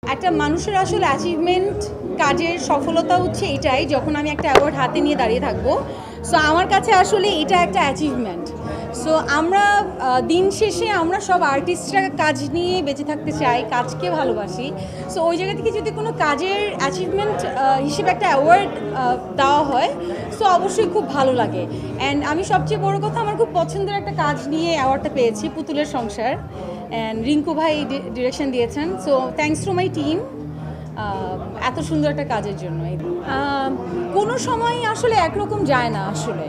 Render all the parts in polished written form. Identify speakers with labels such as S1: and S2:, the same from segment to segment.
S1: একটা মানুষের আসলে অ্যাচিভমেন্ট কাজের সফলতা হচ্ছে এটাই যখন আমি একটা অ্যাওয়ার্ড হাতে নিয়ে দাঁড়িয়ে থাকবো। সো আমার কাছে আসলে এটা একটা অ্যাচিভমেন্ট। সো আমরা দিন শেষে আমরা সব আর্টিস্টরা কাজ নিয়ে বেঁচে থাকতে চাই, কাজকে ভালোবাসি। সো ওই জায়গা থেকে যদি কোনো কাজের অ্যাচিভমেন্ট হিসেবে একটা অ্যাওয়ার্ড দেওয়া হয়, সো অবশ্যই খুব ভালো লাগে। অ্যান্ড আমি সবচেয়ে বড় কথা, আমার খুব পছন্দের একটা কাজ নিয়ে অ্যাওয়ার্ডটা পেয়েছি, পুতুলের সংসার। অ্যান্ড রিঙ্কু ভাই ডিরেকশন দিয়েছেন। So thanks to my team এত সুন্দর একটা কাজের জন্য। কোনো সময় আসলে একরকম যায় না আসলে।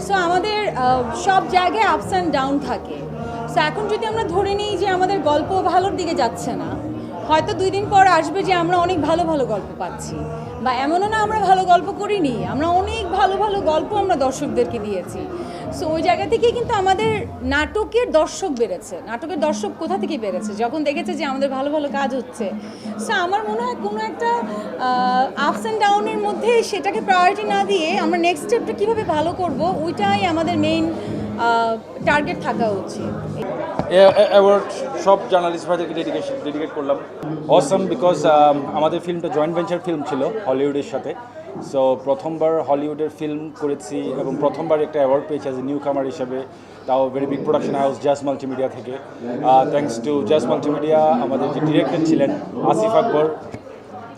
S1: সো আমাদের সব জায়গায় আপস অ্যান্ড ডাউন থাকে। সো এখন যদি আমরা ধরে নিই যে আমাদের গল্প ভালোর দিকে যাচ্ছে না, হয়তো 2 দিন পর আসবে যে আমরা অনেক ভালো ভালো গল্প পাচ্ছি, বা এমনও না আমরা ভালো গল্প করিনি, আমরা অনেক ভালো ভালো গল্প আমরা দর্শকদেরকে দিয়েছি। সো ওই জায়গা থেকেই কিন্তু আমাদের নাটকের দর্শক বেড়েছে। নাটকের দর্শক কোথা থেকে বেড়েছে? যখন দেখেছে যে আমাদের ভালো ভালো কাজ হচ্ছে। সো আমার মনে হয় কোনো একটা আপস অ্যান্ড ডাউনের মধ্যে সেটাকে প্রায়োরিটি না দিয়ে আমরা নেক্সট স্টেপটা কীভাবে ভালো করব, ওইটাই আমাদের মেইন টার্গেট থাকা উচিত।
S2: অ্যাওয়ার্ড সব জার্নালিস্ট ভাইদেরকে ডেডিকেট করলাম। অসম বিকজ আমাদের ফিল্মটা জয়েন্ট ভেঞ্চার ফিল্ম ছিল হলিউডের সাথে। সো প্রথমবার হলিউডের ফিল্ম করেছি এবং প্রথমবার একটা অ্যাওয়ার্ড পেয়েছি অ্যাজ এ নিউ কামার হিসাবে, তাও very big production house Jaaz multimedia থেকে। থ্যাঙ্কস টু জাজ মাল্টিমিডিয়া, আমাদের যে ডিরেক্টর ছিলেন Asif Akbar,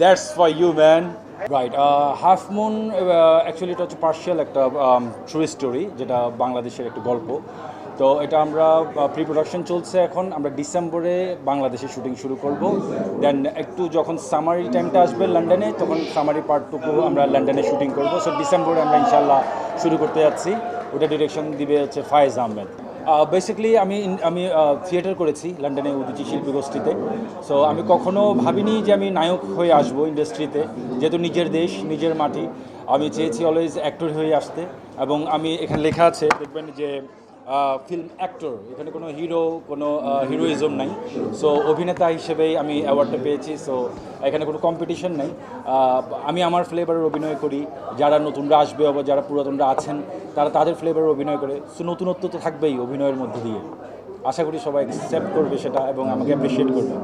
S2: that's for you man. Right, half moon actually এটা হচ্ছে পার্শিয়াল একটা ট্রু স্টোরি, যেটা বাংলাদেশের একটা গল্প। তো এটা আমরা প্রি প্রোডাকশন চলছে এখন, আমরা ডিসেম্বরে বাংলাদেশে শুটিং শুরু করব। দেন একটু যখন সামারি টাইমটা আসবে লন্ডনে, তখন সামারি পার্টটুকু আমরা লন্ডনে শুটিং করব। সো ডিসেম্বরে আমরা ইনশাল্লাহ শুরু করতে যাচ্ছি। ওটা ডিরেকশন দিবে হচ্ছে ফায়েজ আহমেদ। বেসিক্যালি আমি থিয়েটার করেছি লন্ডনে উদীচী শিল্পী গোষ্ঠীতে। সো আমি কখনো ভাবিনি যে আমি নায়ক হয়ে আসবো ইন্ডাস্ট্রিতে, যেহেতু নিজের দেশ নিজের মাটি। আমি চেয়েছি অলওয়েজ অ্যাক্টর হয়ে আসতে, এবং আমি এখানে লেখা আছে দেখবেন যে ফিল্ম অ্যাক্টর, এখানে কোনো হিরো কোনো হিরোইজম নাই। সো অভিনেতা হিসেবেই আমি অ্যাওয়ার্ডটা পেয়েছি। সো এখানে কোনো কম্পিটিশন নাই। আমি আমার ফ্লেভারের অভিনয় করি, যারা নতুনরা আসবে বা যারা পুরাতনরা আছেন তারা তাদের ফ্লেভারের অভিনয় করে। সো নতুনত্ব তো থাকবেই অভিনয়ের মধ্যে দিয়ে। আশা করি সবাই অ্যাকসেপ্ট করবে সেটা এবং আমাকে অ্যাপ্রিসিয়েট করবে।